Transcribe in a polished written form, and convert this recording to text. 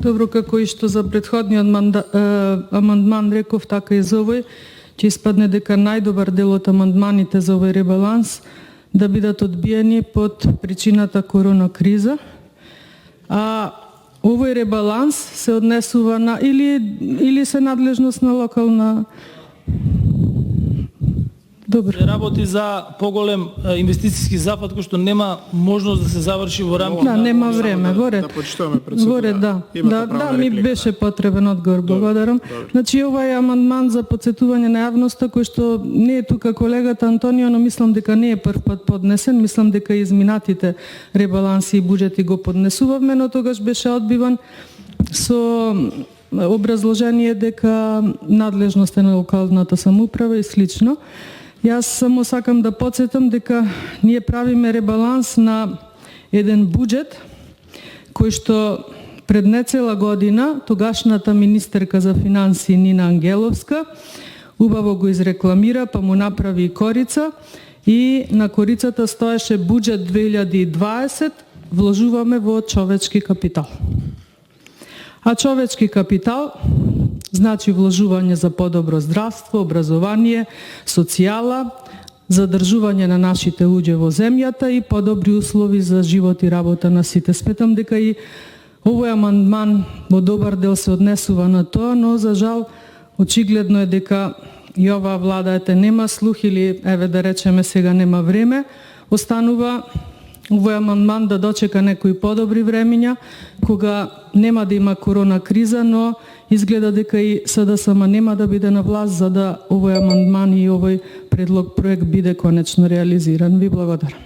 Добро, како и што за претходниот амандман реков, така и за овој, ќе испадне дека најдобар дел од амандманите за овој ребаланс да бидат одбиени под причината корона криза. А овој ребаланс се однесува на или се надлежност на локална. Добро. Се работи за поголем инвестициски зафат кој што нема можност да се заврши во рамките. Да, нема време. Горе. Да почитуваме председател. Да, ми беше потребен одговор. Благодарам. Значи овај амандман за потсетување на јавноста кој што не е тука колегата Антонио, но мислам дека не е прв пат поднесен, мислам дека изминатите ребаланси и буџети го поднесувавме, но тогаш беше одбиван со образложение дека надлежност е на локалната самоуправа и слично. Јас само сакам да подсетам дека ние правиме ребаланс на еден буџет кој што пред нецела година тогашната министерка за финансии Нина Ангеловска убаво го изрекламира, па му направи и корица и на корицата стоеше буџет 2020 вложуваме во човечки капитал. А човечки капитал значи вложување за подобро здравство, образование, социјала, задржување на нашите луѓе во земјата и подобри услови за живот и работа на сите. Сметам дека и овој амандман во добар дел се однесува на тоа, но за жал очигледно е дека и оваа влада нема слух или еве да речеме сега нема време. Останува овој амандман да дочека некои подобри времиња, кога нема да има корона криза, но изгледа дека и СДСМ нема да биде на власт за да овој амандман и овој проект биде конечно реализиран. Ви благодарам.